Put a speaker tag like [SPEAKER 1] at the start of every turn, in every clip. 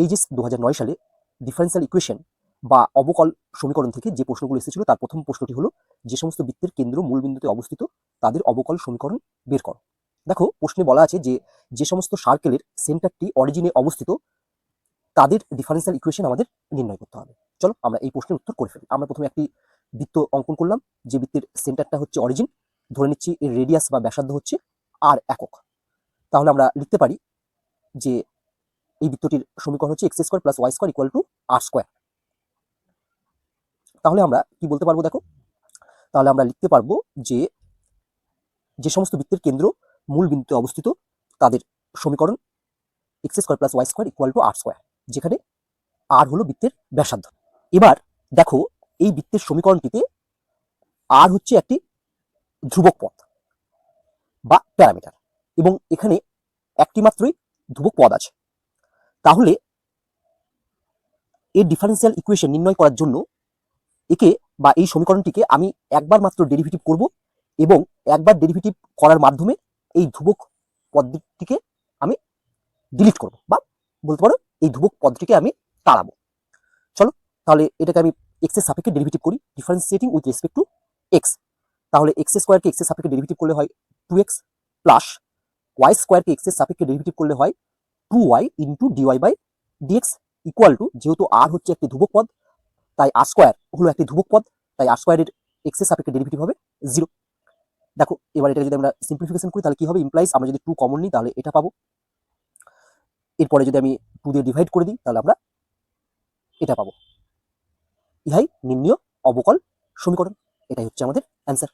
[SPEAKER 1] HS 2009 সালে differential equation বা অবকল সমীকরণ থেকে যে প্রশ্নগুলো এসেছিল তার প্রথম প্রশ্নটি হলো যে সমস্ত বৃত্তের কেন্দ্র মূল বিন্দুতে অবস্থিত তাদের অবকল সমীকরণ বের করো। দেখো প্রশ্নে বলা আছে যে যে সমস্ত সার্কেলের সেন্টারটি অরিজিনে অবস্থিত তাদের ডিফারেন্সিয়াল ইকুয়েশন আমাদের নির্ণয় করতে হবে। চলো আমরা এই প্রশ্নের উত্তর করে ফেলি। আমরা প্রথমে একটি বৃত্ত অঙ্কন করলাম, যে বৃত্তের সেন্টারটা হচ্ছে অরিজিন, ধরে নিচ্ছি এর রেডিয়াস বা ব্যাসার্ধ হচ্ছে আর একক। তাহলে আমরা লিখতে পারি যে এই বৃত্তটির সমীকরণ হচ্ছে x square plus y square equal to r square. তাহলে আমরা কি বলতে পারবো দেখো, তাহলে আমরা লিখতে পারবো যে যে সমস্ত বৃত্তের কেন্দ্র মূল বিন্দুতে অবস্থিত তাদের সমীকরণ x square plus y square equal to r square, যেখানে আর হলো বৃত্তের ব্যাসার্ধ। এবার দেখো এই বৃত্তের সমীকরণটিতে আর হচ্ছে একটি ধ্রুবক পদ বা প্যারামিটার, এবং এখানে একটি মাত্রই ধ্রুবক পদ আছে। তাহলে এর ডিফারেন্সিয়াল ইকুয়েশন নির্ণয় করার জন্য একে বা এই সমীকরণটিকে আমি একবার মাত্র ডেরিভেটিভ করব, এবং একবার ডেরিভেটিভ করার মাধ্যমে এই ধ্রুবক পদটিকে আমি ডিলিট করব, বা বলতে পারো এই ধ্রুবক পদটিকে আমি তাড়াবো। চলো তাহলে এটাকে আমি এক্স এর সাপেক্ষে ডেরিভেটিভ করি, differentiating with respect two x. তাহলে এক্স স্কোয়ারকে এক্স এর সাপেক্ষে ডেরিভেটিভ করলে হয় 2x প্লাস ওয়াই স্কোয়ারকে এক্স এর সাপেক্ষে ডেরিভেটিভ করলে হয় 2y into dy by dx equal to, যেহেতু আর হচ্ছে একটি ধ্রুবক পদ তাই আর স্কোয়ার হলো একটি ধ্রুবক পদ, তাই আর স্কোয়ারের এক্স এর সাপেক্ষে ডেরিভেটিভ হবে 0। দেখো এবার এটা যদি আমরা সিম্পলিফিকেশন করি তাহলে কি হবে, ইমপ্লাইজ আমরা যদি 2 কমন নিই তাহলে এটা পাবো, এরপরে যদি আমি 2 দিয়ে ডিভাইড করে দিই তাহলে আমরা এটা পাবো। ইহাই নির্ণীয় অবকল সমীকরণ। এটাই হচ্ছে আমাদের অ্যান্সার।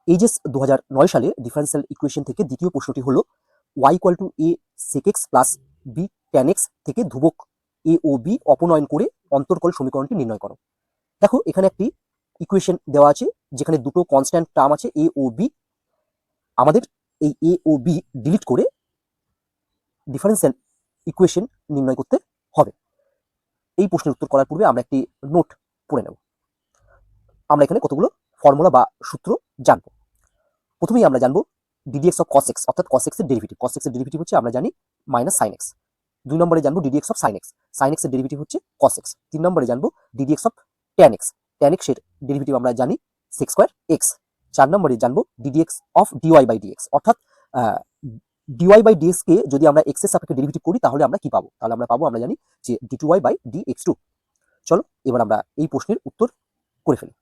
[SPEAKER 1] এইচএস 2009 সালে ডিফারেন্সিয়াল ইকুয়েশন থেকে দ্বিতীয় প্রশ্নটি হলো y equal to a sec x plus b tan x থেকে ধ্রুবক a ও b অপনয়ন করে অন্তর্কল সমীকরণটি নির্ণয় করো। দেখো এখানে একটি ইকুয়েশন দেওয়া আছে যেখানে দুটো কনস্ট্যান্ট টার্ম আছে a ও b। আমাদের এই a ও b ডিলিট করে ডিফারেন্সিয়াল ইকুয়েশন নির্ণয় করতে হবে। এই প্রশ্নের উত্তর করার পূর্বে আমরা একটি নোট পড়ে নেব। আমরা এখানে কতগুলো ফর্মুলা বা সূত্র জানবো। প্রথমেই আমরা জানবো ডিডিএক্স অফ কস এক্স, অর্থাৎ কস এক্স এর ডেরিভেটিভ। কস এক্স এর ডেরিভেটিভ হচ্ছে আমরা জানি মাইনাস সাইন এক্স। 2 নম্বরে জানবো ddx of sine x, sine x এর ডেরিভেটিভ হচ্ছে কস এক্স। 3 নম্বরে জানবো ddx of tan x, tan x এর ডেরিভেটিভ আমরা জানি সেক স্কোয়ার এক্স। 4 নম্বরে জানবো ddx of dy by dx, অর্থাৎ ডিওয়াই বাই ডিএক্স কে যদি আমরা এক্স এর সাপেক্ষে ডেরিভেটিভ করি তাহলে আমরা কি পাবো, তাহলে আমরা পাবো আমরা জানি যে ডি2y বাই ডিএক্স2। চলো এবার আমরা এই প্রশ্নের উত্তর করে ফেলি।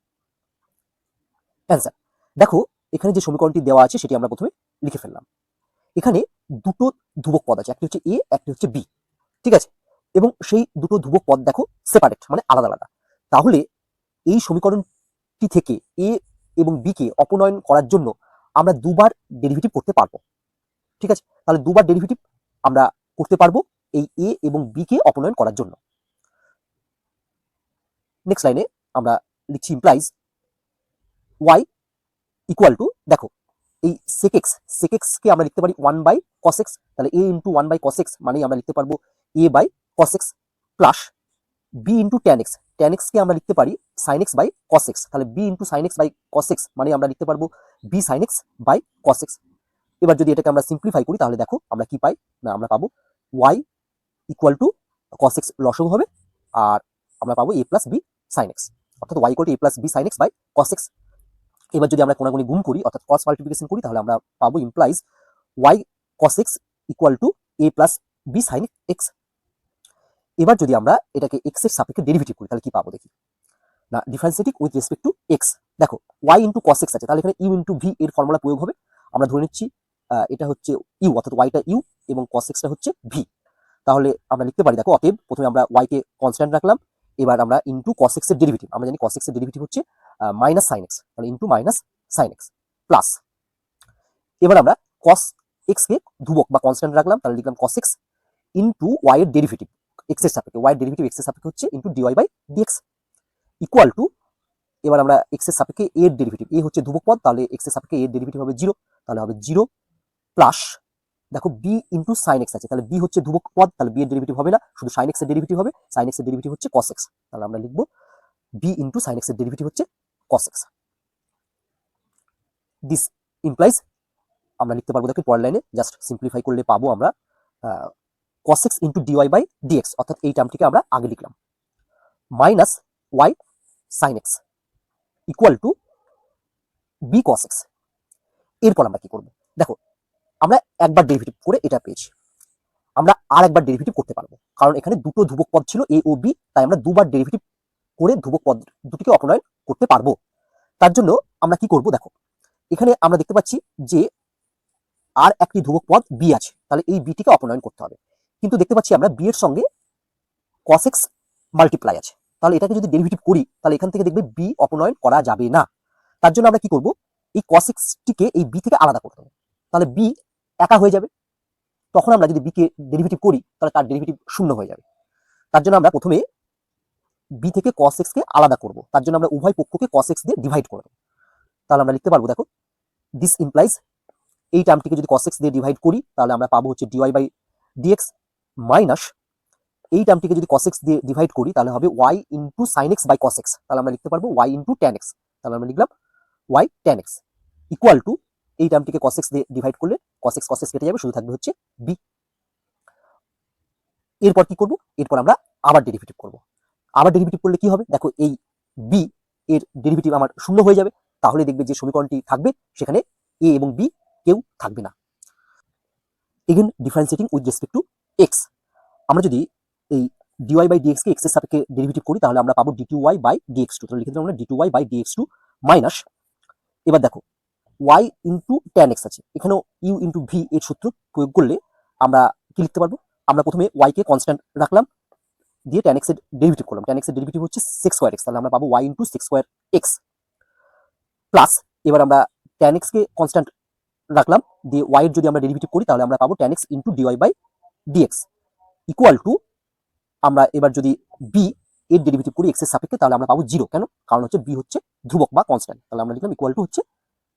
[SPEAKER 1] অ্যান্সার দেখো এখানে যে সমীকরণটি দেওয়া আছে সেটি আমরা প্রথমে লিখে ফেললাম। এখানে দুটো ধ্রুবক পদ আছে, একটি হচ্ছে এ একটি হচ্ছে বি, ঠিক আছে, এবং সেই দুটো ধ্রুবক পদ দেখো সেপারেট মানে আলাদা আলাদা। তাহলে এই সমীকরণটি থেকে এ এবং বি কে অপনয়ন করার জন্য আমরা দুবার ডেরিভেটিভ করতে পারবো, ঠিক আছে। তাহলে দুবার ডেরিভেটিভ আমরা করতে পারবো এই এ এবং বি কে অপনয়ন করার জন্য। নেক্সট লাইনে আমরা লিখছি ইমপ্লাইজ ওয়াই ইকুয়াল টু, দেখো এই sec x কে আমরা লিখতে পারি 1 বাই cos x, তাহলে a into 1 by cos x মানে আমরা লিখতে পারবো a by cos x plus b into tan x কে আমরা লিখতে পারি sin x by cos x, তাহলে b into sin x by cos x মানে আমরা লিখতে পারবো b sin x by cos x। এবার যদি এটাকে আমরা সিম্পলিফাই করি তাহলে দেখো আমরা কি পাই, না আমরা পাবো y equal to cos x লসগু হবে, আর আমরা পাবো a plus b sin x, অর্থাৎ y equal to a plus b sin x by cos x। এবার যদি আমরা কোনাগুনি গুণ করি অর্থাৎ ক্রস মাল্টিপ্লিকেশন করি তাহলে আমরা পাবো implies y cos x equal to a plus b sin x। এবার যদি আমরা এটাকে x এর সাপেক্ষে ডেরিভেটিভ করি তাহলে কি পাবো দেখি, না differentiating with respect to x। দেখো y ইন্টু cos x আছে, তাহলে এখানে u ইন্টু v এর ফর্মুলা প্রয়োগ হবে। আমরা ধরে নিচ্ছি এটা হচ্ছে u, অর্থাৎ yটা u এবং cos x টা হচ্ছে v। তাহলে আমরা লিখতে পারি দেখো অতএব প্রথমে আমরা y কে কনস্ট্যান্ট রাখলাম, এবার আমরা ইন্টু cos x এর ডেরিভেটিভ, আমরা জানি cos x এর ডেরিভেটিভ হচ্ছে মাইনাস সাইন এক্স, তাহলে into minus sine x plus, এবার আমরা cos x কে ধ্রুবক বা কনস্ট্যান্ট রাখলাম, তাহলে লিখলাম cos x ইন্টু y এর ডেরিভেটিভ x এর সাপেক্ষে, y এর ডেরিভেটিভ x এর সাপেক্ষে হচ্ছে into dy by dx equal to, এবার আমরা x এর সাপেক্ষে a এর ডেরিভেটিভ, a হচ্ছে ধ্রুবক পদ তাহলে x এর সাপেক্ষে a এর ডেরিভেটিভ হবে 0, তাহলে হবে 0 প্লাস, দেখো b ইন্টু সাইন এক্স আছে, তাহলে b হচ্ছে ধ্রুবক পদ তাহলে b এর ডেরিভেটিভ হবে না, শুধু সাইন এক্স এর ডেরিভেটিভ হবে, সাইন এক্স এর ডেরিভেটিভ হচ্ছে cos x, তাহলে আমরা লিখবো b ইন্টু সাইন এক্স এর ডেরিভেটিভ হচ্ছে cos x। দিস ইমপ্লাইজ আমরা লিখতে পারবো দেখো পরের লাইনে জাস্ট সিম্পলিফাই করলে পাবো আমরা cos x into dy by dx, অর্থাৎ এই টার্মটিকে আমরা আগে লিখলাম, minus y sine x equal to b cos x। এরপর আমরা কি করব, দেখো আমরা একবার ডেরিভেটিভ করে এটা পেয়েছি, আমরা আর একবার ডেরিভেটিভ করতে পারবো, কারণ এখানে দুটো ধ্রুবক পদ ছিল এ ও বি, তাই আমরা দুবার ডেরিভেটিভ করে ধ্রুবক পদ দুটিকে অপনয়ন করতে পারবো। তার জন্য আমরা কি করব, দেখো এখানে আমরা দেখতে পাচ্ছি যে আর একটি ধ্রুবক পদ বি আছে, তাহলে এই বিটিকে অপনয়ন করতে হবে, কিন্তু দেখতে পাচ্ছি আমরা বি এর সঙ্গে cos x মাল্টিপ্লাই আছে, তাহলে এটাকে যদি ডেরিভেটিভ করি তাহলে এখান থেকে দেখবে বি অপনয়ন করা যাবে না। তার জন্য আমরা কি করব, এই cos x টিকে এই বি থেকে আলাদা করে দেবো, তাহলে বি একা হয়ে যাবে, তখন আমরা যদি বি কে ডেরিভেটিভ করি তাহলে তার ডেরিভেটিভ শূন্য হয়ে যাবে। তার জন্য আমরা প্রথমে বি থেকে cos x কে আলাদা করব, তার জন্য আমরা উভয় পক্ষকে cos x দিয়ে ডিভাইড করে দেবো, তাহলে আমরা লিখতে পারবো, দেখো দিস ইমপ্লাইজ, এই টার্মটিকে যদি cos x দিয়ে ডিভাইড করি তাহলে আমরা পাবো হচ্ছে dy বাই dx, মাইনাস এই টার্মটিকে যদি cos x দিয়ে ডিভাইড করি তাহলে হবে y into sine x by cos x, তাহলে আমরা লিখতে পারবো y ইন্টু ট্যান এক্স, তাহলে আমরা লিখলাম y tan x equal two এই টার্মটিকে cos x দিয়ে ডিভাইড করলে cos x কেটে যাবে, শুধু থাকবে হচ্ছে b। এরপর কি করব, এরপর আমরা আবার ডেরিভেটিভ করব, আবার ডেরিভেটিভ করলে কি হবে, দেখো এই b এর ডেরিভেটিভ আমার শূন্য হয়ে যাবে, তাহলে দেখবে যে সমীকরণটি থাকবে সেখানে a এবং b কেউ থাকবে না। Again differentiating with respect to x, আমরা যদি এই dy বাই dx কে x এর সাপেক্ষে ডেরিভেটিভ করি তাহলে আমরা পাবো dy বাই dx2, তাহলে লিখে দিলাম আমরা dy বাই dx2 মাইনাস, এবার দেখো y ইন্টু ট্যান এক্স আছে, এখানেও u ইন্টু v এর সূত্র প্রয়োগ করলে আমরা কি লিখতে পারবো, আমরা প্রথমে y কে কনস্ট্যান্ট রাখলাম, দিয়ে ট্যান এক্স এর ডেরিভেটিভ করলাম, ট্যান এক্স এর ডেরিভেটিভ হচ্ছে সেক স্কয়ার এক্স, তাহলে আমরা পাবো y into sec square x plus, এবার আমরা ট্যান এক্স কে কনস্ট্যান্ট রাখলাম, দিয়ে y এর যদি আমরা ডেরিভেটিভ করি তাহলে আমরা পাবো tan x into dy by dx equal to, আমরা এবার যদি b এর ডেরিভেটিভ করি x এর সাপেক্ষে তাহলে আমরা পাবো 0, কেন, কারণ হচ্ছে b হচ্ছে ধ্রুবক বা কনস্ট্যান্ট, তাহলে আমরা লিখলাম ইকুয়াল টু হচ্ছে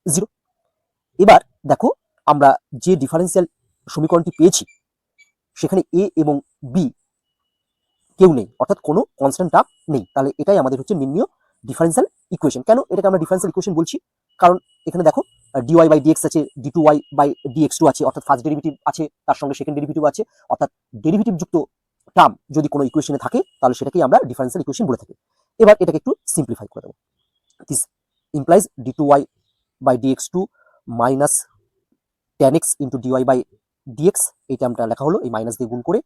[SPEAKER 1] 0। এবার দেখো আমরা যে ডিফারেন্সিয়াল সমীকরণটি পেয়েছি সেখানে a এবং b কেউ নেই, অর্থাৎ কোনো কনস্ট্যান্ট টার্ম নেই, তাহলে এটাই আমাদের হচ্ছে নির্ণীয় ডিফারেন্সিয়াল ইকুয়েশন। কেন এটাকে আমরা ডিফারেন্সিয়াল ইকুয়েশন বলছি, কারণ এখানে দেখো dy বাই dx আছে, d2y বাই dx2 আছে, অর্থাৎ ফার্স্ট ডেরিভেটিভ আছে, তার সঙ্গে সেকেন্ড ডেরিভেটিভ আছে, অর্থাৎ ডেরিভেটিভ যুক্ত টার্ম যদি কোনো ইকুয়েশনে থাকে তাহলে সেটাকেই আমরা ডিফারেন্সিয়াল ইকুয়েশন বলে থাকি। এবার এটাকে একটু সিম্পলিফাই করে দেবো, this implies d2y by dx2 minus tan x into dy by dx, এই টার্মটা লেখা হলো এই মাইনাস দিয়ে গুণ করে,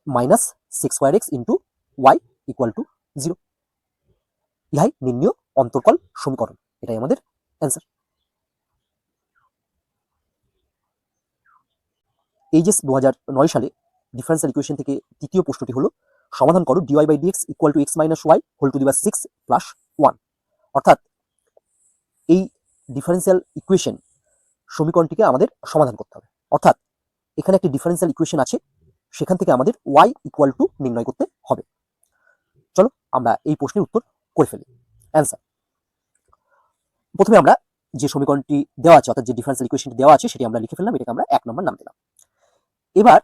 [SPEAKER 1] minus sec square x into y equal to 0। ইহাই নির্ণীয় অন্তর্কল সমীকরণ, এটাই আমাদের অ্যান্সার। এইচএস 2009 সালে ডিফারেন্সিয়াল ইকুয়েশন থেকে তৃতীয় প্রশ্নটি হলো সমাধান করো dy by dx equal to x minus y whole to the power 6 plus 1, অর্থাৎ এই ডিফারেন্সিয়াল ইকুয়েশন সমীকরণটিকে আমাদের সমাধান করতে হবে, অর্থাৎ এখানে একটি ডিফারেন্সিয়াল ইকুয়েশন আছে, সেখান থেকে আমাদের y ইকুয়াল টু নির্ণয় করতে হবে। চলো আমরা এই প্রশ্নের উত্তর করে ফেলি। অ্যান্সার, প্রথমে আমরা যে সমীকরণটি দেওয়া আছে অর্থাৎ যে ডিফারেন্সিয়াল ইকুয়েশনটি দেওয়া আছে সেটি আমরা লিখে ফেললাম, এটাকে আমরা 1 নম্বর নাম দিলাম। এবার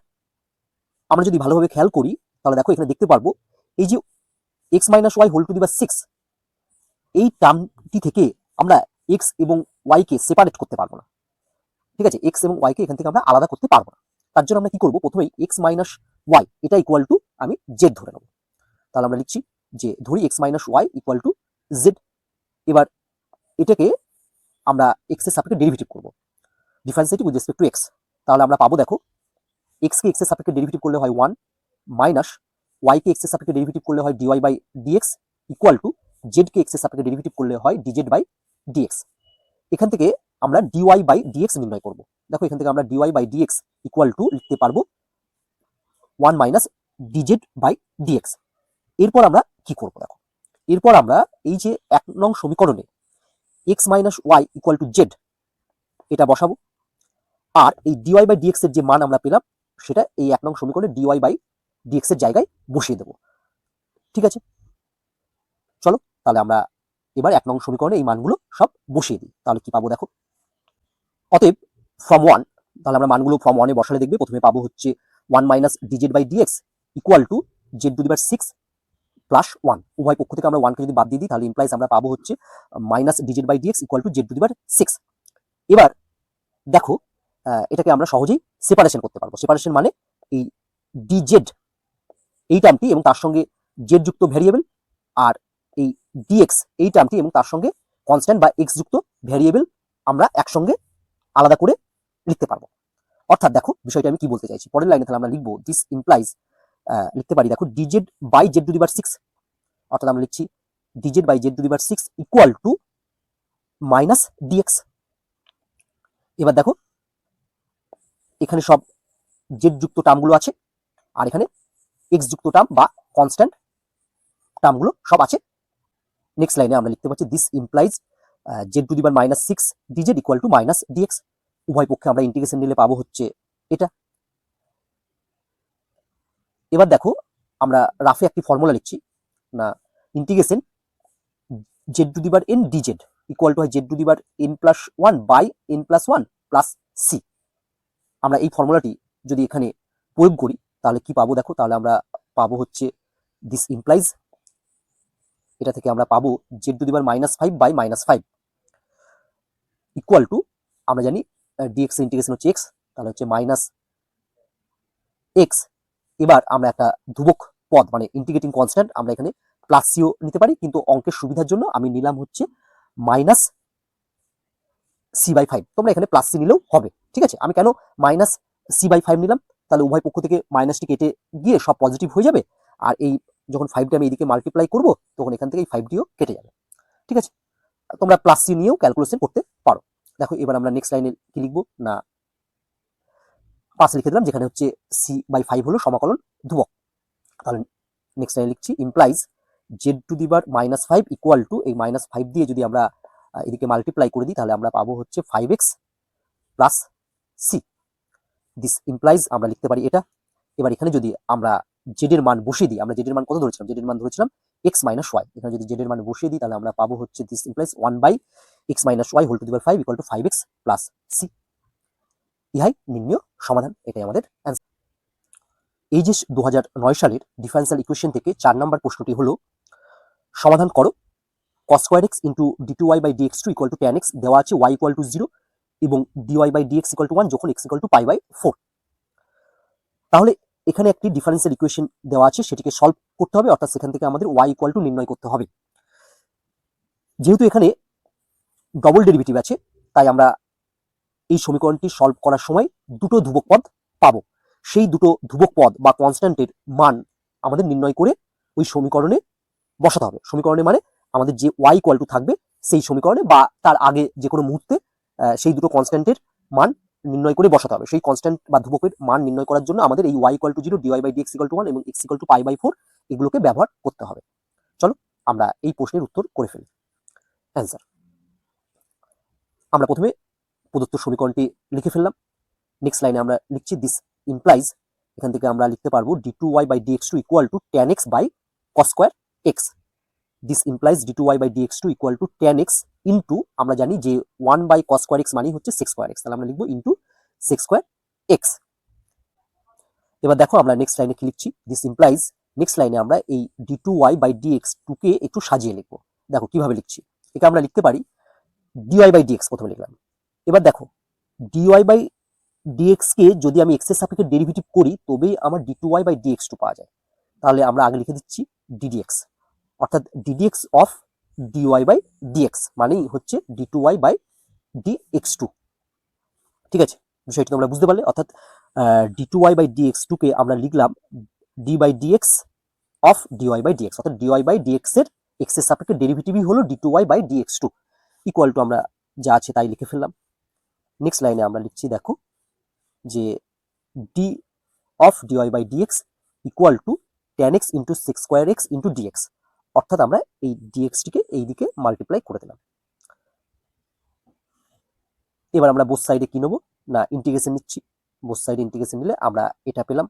[SPEAKER 1] আমরা যদি ভালোভাবে খেয়াল করি তাহলে দেখো এখানে দেখতে পারবো এই যে x minus y whole to the power 6, এই টার্মটি থেকে আমরা x এবং y কে সেপারেট করতে পারবো না, ঠিক আছে, x এবং y কে এখান থেকে আমরা আলাদা করতে পারবো না। তার জন্য আমরা কি করবো, প্রথমেই x মাইনাস ওয়াই এটা ইকুয়াল টু আমি z ধরে নেবো, তাহলে আমরা লিখছি যে ধরি x minus y equal to z। এবার এটাকে আমরা x এর সাপেক্ষে ডেরিভেটিভ করবো, differentiative with respect to x, তাহলে আমরা পাবো দেখো x কে x এর সাপেক্ষে ডেরিভেটিভ করলে হয় 1 মাইনাস y কে x এর সাপেক্ষে ডেরিভেটিভ করলে হয় dy by dx equal to z কে x এর সাপেক্ষে ডেরিভেটিভ করলে হয় dz বাই dx। এখান থেকে আমরা dy বাই dx নির্ণয় করব, দেখো এখান থেকে আমরা dy by dx equal to লিখতে পারবো 1 মাইনাস dz বাই dx। এরপর আমরা কি করব, দেখো এরপর আমরা এই যে 1 নং সমীকরণে x minus y equal to z এটা বসাবো, আর এই dy বাই dx এর যে মান আমরা পেলাম সেটা এই 1 নং সমীকরণে dy বাই dx এর জায়গায় বসিয়ে দেবো, ঠিক আছে। চলো তাহলে আমরা এবার 1 নং সমীকরণে এই মানগুলো সব বসিয়ে দিই, তাহলে কি পাবো দেখো, অতএব ফর্ম 1, তাহলে আমরা মানগুলো ফর্ম 1 এ বসালে দেখবে প্রথমে পাবো হচ্ছে 1 minus dz by dx equal to z to the power 6 plus 1, উভয় পক্ষ থেকে আমরা 1 কে যদি বাদ দিয়ে দিই তাহলে ইমপ্লাইজ আমরা পাবো হচ্ছে minus dz by dx equal to z to the power 6। এবার দেখো এটাকে আমরা সহজেই সেপারেশন করতে পারবো। সেপারেশন মানে এই ডিজেড এই টার্মটি এবং তার সঙ্গে জেড যুক্ত ভ্যারিয়েবল, আর এই ডিএক্স এই টার্মটি এবং তার সঙ্গে কনস্ট্যান্ট বা এক্স যুক্ত ভ্যারিয়েবল আমরা একসঙ্গে আলাদা করে লিখতে পারবো। অর্থাৎ দেখো বিষয়টা আমি কি বলতে চাইছি, পরের লাইনে তাহলে আমরা লিখবো দিস ইমপ্লাইজ, লিখতে পারি দেখো dz by z to the power 6, অর্থাৎ আমরা লিখছি dz by z to the power 6 equal to minus dx. এবার দেখো এখানে সব জেড যুক্ত টার্মগুলো আছে, আর এখানে এক্স যুক্ত টার্ম বা কনস্ট্যান্ট টার্মগুলো সব আছে। নেক্সট লাইনে আমরা লিখতে পাচ্ছি this implies z to the power minus 6 dz equal to minus dx. উভয় পক্ষে আমরা ইন্টিগ্রেশন নিলে পাবো হচ্ছে এটা। এবার দেখো আমরা রাফে একটি ফর্মুলা লিখছি, না integration z to the power n dz equal to হয় z to the power n plus 1 by n plus 1 plus C. আমরা এই ফর্মুলাটি যদি এখানে প্রয়োগ করি তাহলে কি পাবো দেখো, তাহলে আমরা পাবো হচ্ছে দিস ইমপ্লাইজ, এটা থেকে আমরা পাবো z to the power minus 5 by minus 5 equal to, আমরা জানি ডিএক্স ইন্টিগ্রেশন হচ্ছে এক্স, তাহলে হচ্ছে মাইনাস এক্স। এবার আমরা একটা ধ্রুবক পদ মানে ইন্টিগ্রেটিং কনস্ট্যান্ট আমরা এখানে প্লাস সিও নিতে পারি, কিন্তু অঙ্কের সুবিধার জন্য আমি নিলাম হচ্ছে মাইনাস সি বাই 5। তোমরা এখানে প্লাস সি নিলেও হবে, ঠিক আছে। আমি কেন মাইনাস সি বাই 5 নিলাম, তাহলে উভয় পক্ষ থেকে মাইনাসটি কেটে গিয়ে সব পজিটিভ হয়ে যাবে, আর এই যখন 5টা আমি এদিকে মাল্টিপ্লাই করবো তখন এখান থেকে এই 5টিও কেটে যাবে, ঠিক আছে। তোমরা প্লাস সি নিয়েও ক্যালকুলেশন করতে পারো। দেখো এবার আমরা নেক্সট লাইনে কি লিখবো, না পাশে লিখে দিলাম যেখানে হচ্ছে সি বাই 5 হলো সমাকলন ধ্রুবক। তাহলে নেক্সট লাইনে লিখছি implies z to the power minus 5 equal two, এই মাইনাস 5 দিয়ে যদি আমরা এদিকে মাল্টিপ্লাই করে দিই তাহলে আমরা পাবো হচ্ছে 5x plus C. This implies আমরা লিখতে পারি এটা। এবার এখানে যদি আমরা জেড এর মান বসিয়ে দিই, আমরা জেড এর মান কত ধরেছিলাম, জেড এর মান ধরেছিলাম এক্স মাইনাস ওয়াই, এখানে যদি জেড এর মান বসিয়ে দিই তাহলে আমরা পাবো হচ্ছে this implies 1 by x minus y whole to the power 5 equal to 5x plus c. ইহাই নির্ণয় সমাধান, এটাই আমাদের অ্যান্সার। এই যে 2009 সালের ডিফারেন্সিয়াল ইকুয়েশন থেকে 4 নম্বর প্রশ্নটি হলো সমাধান করো cos square x into d2y by dx2 equal to tan x, দেওয়া আছে y ইকুয়াল টু 0 এবং dy by dx equal to 1 যখন x equal to pi by 4। তাহলে এখানে একটি ডিফারেন্সিয়াল ইকুয়েশন দেওয়া আছে, সেটিকে সলভ করতে হবে, অর্থাৎ সেখান থেকে আমাদের y ইকুয়াল টু নির্ণয় করতে হবে। যেহেতু এখানে ডবল ডেরিভেটিভ আছে তাই আমরা এই সমীকরণটি সলভ করার সময় দুটো ধ্রুবক পদ পাবো। সেই দুটো ধ্রুবক পদ বা কনস্ট্যান্টের মান আমাদের নির্ণয় করে ওই সমীকরণে বসাতে হবে। সমীকরণে মানে আমাদের যে y ইকুয়াল টু থাকবে সেই সমীকরণে বা তার আগে যে কোনো মুহূর্তে সেই দুটো কনস্ট্যান্টের মান নির্ণয় করে বসাতে হবে। সেই কনস্ট্যান্ট বা ধ্রুবকের মান নির্ণয় করার জন্য আমাদের এই y equal to 0, dy by dx equal to 1 এবং x equal to pi by 4 এগুলোকে ব্যবহার করতে হবে। চলো আমরা এই প্রশ্নের উত্তর করে ফেলি। অ্যান্সার আমরা প্রথমে প্রদত্ত সমীকরণটি লিখে ফেললাম। নেক্সট লাইনে আমরা লিখছি দিস ইমপ্লাইজ, এখান থেকে আমরা লিখতে পারবো d2y by dx2 equal to tan x by cos square x। This implies d2y by dx2 equal to tan x into, আমরা জানি যে 1 বাই cos স্কয়ার x মানে হচ্ছে sec স্কয়ার x, তাহলে আমরা লিখবো ইনটু sec স্কয়ার x। এবার দেখো আমরা নেক্সট লাইনে কি লিখছি, দিস ইমপ্লাইজ নেক্সট লাইনে আমরা এই d2y বাই dx2 কে একটু সাজিয়ে লিখবো। দেখো কিভাবে লিখছি, একে আমরা লিখতে পারি dy বাই dx প্রথমে লিখলাম। এবার দেখো dy বাই dx কে যদি আমি x এর সাপেক্ষে ডেরিভেটিভ করি তবেই আমার d2y বাই dx2 পাওয়া যায়। তাহলে আমরা আগে লিখে দিচ্ছি ddx, অর্থাৎ ddx of dy by dx মানেই হচ্ছে d2y বাই dx2, ঠিক আছে। বিষয়টি তোমরা বুঝতে পারলে, অর্থাৎ d2y বাই dx2 কে আমরা লিখলাম d by dx of dy by dx, অর্থাৎ dy বাই dx এর x এর সাপেক্ষে ডেরিভেটিভই হলো d2y by dx2 equal to, আমরা যা আছে তাই লিখে ফেললাম। নেক্সট লাইনে আমরা লিখছি দেখো যে d of dy by dx equal to tan x into sec square x into dx, অর্থাৎ আমরা এই dx টিকে এই দিকে মাল্টিপ্লাই করে দিলাম। এবার আমরা বোথ সাইডে কি নেবো, না ইন্টিগ্রেশন নিচ্ছি। বোথ সাইডে ইন্টিগ্রেশন নিলে আমরা এটা পেলাম।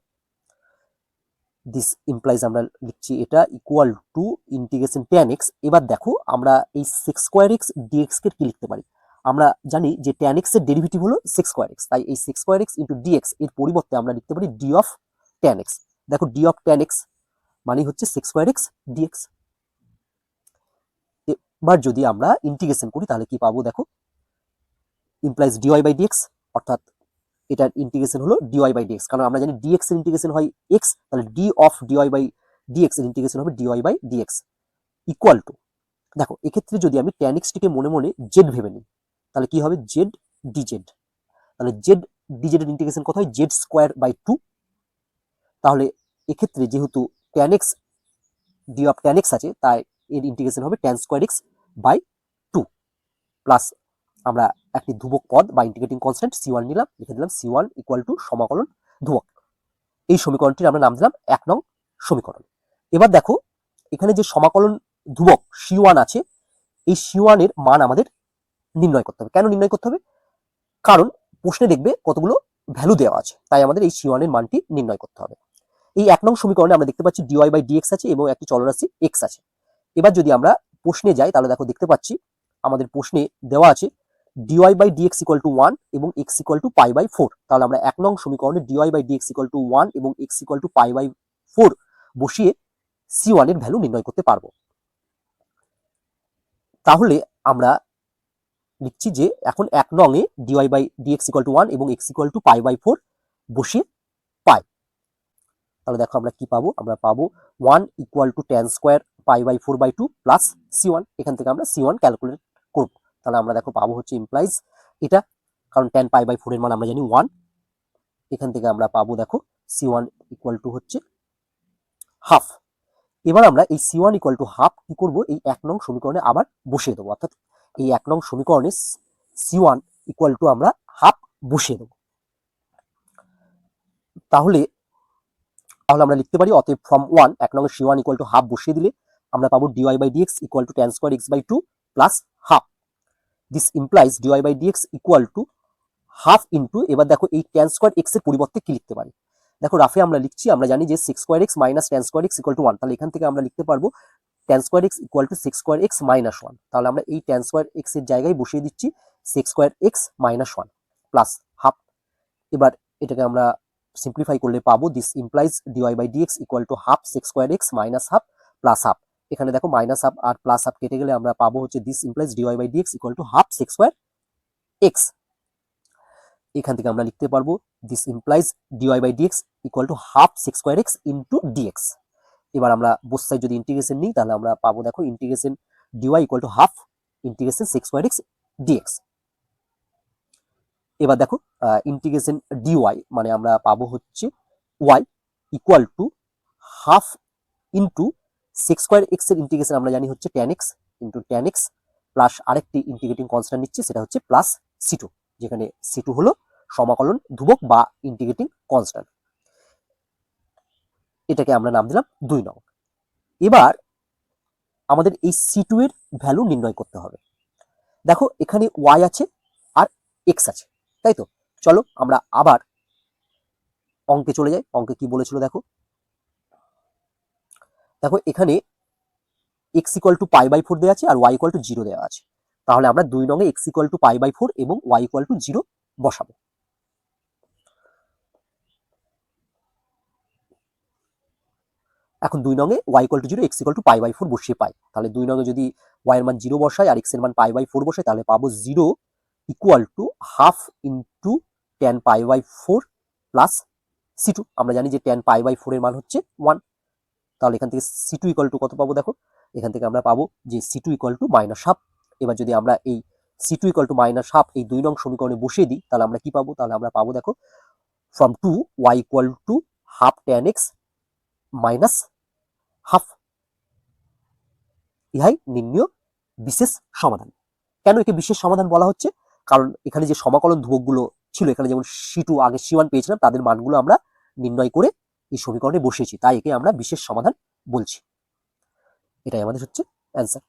[SPEAKER 1] দিস ইমপ্লাইজ আমরা লিখছি এটা equal to integration tan x। এবার দেখো আমরা এই sec স্কয়ার x dx কে কি লিখতে পারি, আমরা জানি যে tan x এর ডেরিভেটিভ হলো sec স্কয়ার x, তাই এই sec square x into dx এর পরিবর্তে আমরা লিখতে পারি d অফ tan x। দেখো d অফ tan x মানে হচ্ছে sec স্কয়ার x dx। এবার যদি আমরা ইন্টিগ্রেশন করি তাহলে কি পাবো, দেখো ইমপ্লাইজ dy বাই dx, অর্থাৎ এটার ইন্টিগ্রেশন হলো ডিওয়াই বাই ডিএক্স, কারণ আমরা জানি ডিএক্স এর ইন্টিগ্রেশন হয় এক্স, তাহলে d of dy by dx এর ইন্টিগ্রেশন হবে dy by dx equal to, দেখো এক্ষেত্রে যদি আমি ট্যান এক্সটিকে মনে মনে জেড ভেবে নিই তাহলে কি হবে জেড ডিজেড, তাহলে জেড ডিজেড এর ইন্টিগ্রেশন কত হয় জেড স্কোয়ার বাই 2, তাহলে এক্ষেত্রে যেহেতু tan x d of tan x আছে তাই এর ইন্টিগ্রেশন হবে tan square x by 2 plus আমরা একটি ধ্রুবক পদ বা ইন্টিগ্রেটিং কনস্ট্যান্ট C1 নিলাম, লিখে দিলাম C1 ইকুয়াল টু সমাকলন ধ্রুবক। এই সমীকরণটির আমরা নাম দিলাম 1 নং সমীকরণ। এবার দেখো এখানে যে সমাকলন ধ্রুবক C1 আছে, এই C1 এর মান আমাদের নির্ণয় করতে হবে। কেন নির্ণয় করতে হবে? কারণ প্রশ্নে দেখবে কতগুলো ভ্যালু দেওয়া আছে, তাই আমাদের এই C1 এর মানটি নির্ণয় করতে হবে। এই 1 নং সমীকরণে আমরা দেখতে পাচ্ছি ডিওয়াই বাই ডিএক্স আছে এবং একটি চলরাশি এক্স আছে। এবার যদি আমরা প্রশ্নে যাই তাহলে দেখো দেখতে পাচ্ছি আমাদের প্রশ্নে দেওয়া আছে dy by dx equal to 1 এবং x equal to pi by 4। তাহলে আমরা 1 নং সমীকরণে dy by dx equal to 1 এবং x equal to pi by 4 বসিয়ে C1 এর ভ্যালু নির্ণয় করতে পারবো। তাহলে আমরা লিখছি যে এখন 1 নং এ dy by dx equal to 1 এবং x equal to pi by 4 বসিয়ে পাই। তাহলে দেখো আমরা কি পাবো, আমরা পাবো 1 equal to tan square pi by 4 by 2 plus C1। এখান থেকে আমরা C1 ক্যালকুলেট করব। তাহলে আমরা দেখো পাবো হচ্ছে ইমপ্লাইজ এটা, কারণ ট্যান পাই বাই 4 এর মান আমরা জানি 1। এখান থেকে আমরা পাবো দেখো C1 ইকুয়াল টু হচ্ছে হাফ। এবার আমরা এই C1 ইকুয়াল টু হাফ কি করবো, এই 1 নং সমীকরণে আবার বসিয়ে দেবো, অর্থাৎ এই 1 নং সমীকরণে C1 ইকুয়াল টু আমরা হাফ বসিয়ে দেবো। তাহলে আমরা লিখতে পারি অতএব ফ্রম 1 নং C1 ইকুয়াল টু হাফ বসিয়ে দিলে আমরা পাবো dy by dx equal to tan square x by 2 plus half. This implies dy by dx equal to half into, এবার দেখো এই ট্যান স্কোয়ার এক্স এর পরিবর্তে কি লিখতে পারি, দেখো রাফে আমরা লিখছি, আমরা জানি যে six square x minus tan square x equal to 1, তাহলে এখান থেকে আমরা লিখতে পারবো tan square x equal two six square x minus 1। তাহলে আমরা এই ট্যান স্কোয়ার এক্স এর জায়গায় বসিয়ে দিচ্ছি sec square x minus 1 plus half. এবার এটাকে আমরা সিম্পলিফাই করলে পাবো this implies dy by dx equal to half sec square x minus half plus half. এখানে দেখো মাইনাস হাফ আর প্লাস হাফ কেটে গেলে আমরা পাবো হচ্ছে this implies dy by dx equal to half sec square x. এখান থেকে আমরা লিখতে পারবো this implies dy by dx equal to half sec square x into dx. এবার আমরা বোথ সাইড যদি ইন্টিগ্রেশন নিই তাহলে আমরা পাবো দেখো integration dy equal to half integration sec square x dx. এবার দেখো ইন্টিগ্রেশন ডিওয়াই মানে আমরা পাবো হচ্ছে y equal to half into sec square x এর ইন্টিগ্রেশন আমরা জানি হচ্ছে tan x into tan x plus আরেকটি ইন্টিগ্রেটিং কনস্ট্যান্ট নিচ্ছে সেটা হচ্ছে প্লাস C2, যেখানে C2 হলো সমাকলন ধ্রুবক বা ইন্টিগ্রেটিং কনস্ট্যান্ট। এটাকে আমরা নাম দিলাম 2 নং। এবার আমাদের এই C2 এর ভ্যালু নির্ণয় করতে হবে। দেখো এখানে y আছে আর x আছে, তাই তো? চলো আমরা আবার অঙ্কে চলে যাই। অঙ্কে কি বলেছিল দেখো, দেখো এখানে x equal to pi by 4 দেওয়া আছে আর y ইকুয়াল টু 0 দেওয়া আছে। তাহলে আমরা 2 নং এ x equal to pi by 4 এবং y ইকুয়াল টু 0 বসাবো। এখন 2 নং এ y equal to 0 x equal to pi by 4 বসিয়ে পাই। তাহলে 2 নং এ যদি y এর মান 0 বসাই আর x এর মান পাই বাই 4 বসাই তাহলে পাবো 0 equal to half into tan pi by 4 plus C2। আমরা জানি যে ট্যান পাই বাই 4 এর মান হচ্ছে 1। তাহলে এখান থেকে C2 ইকুয়াল টু কত পাবো দেখো, এখান থেকে আমরা পাবো যে C2 equal to minus half. এবার যদি আমরা এই C2 equal to minus half এই 2 নং সমীকরণে বসিয়ে দিই তাহলে আমরা কি পাবো, তাহলে আমরা পাবো দেখো from 2 y equal to half tan x minus half. ইহাই নির্ণয় বিশেষ সমাধান। কেন একে বিশেষ সমাধান বলা হচ্ছে, কারণ এখানে যে সমাকলন ধ্রুবকগুলো ছিল, এখানে যেমন C2 আগে C1 পেয়েছিলাম তাদের মানগুলো আমরা নির্ণয় করে এই সমীকরণে বসিয়েছি, তাই একে আমরা বিশেষ সমাধান বলছি। এটাই আমাদের হচ্ছে অ্যান্সার।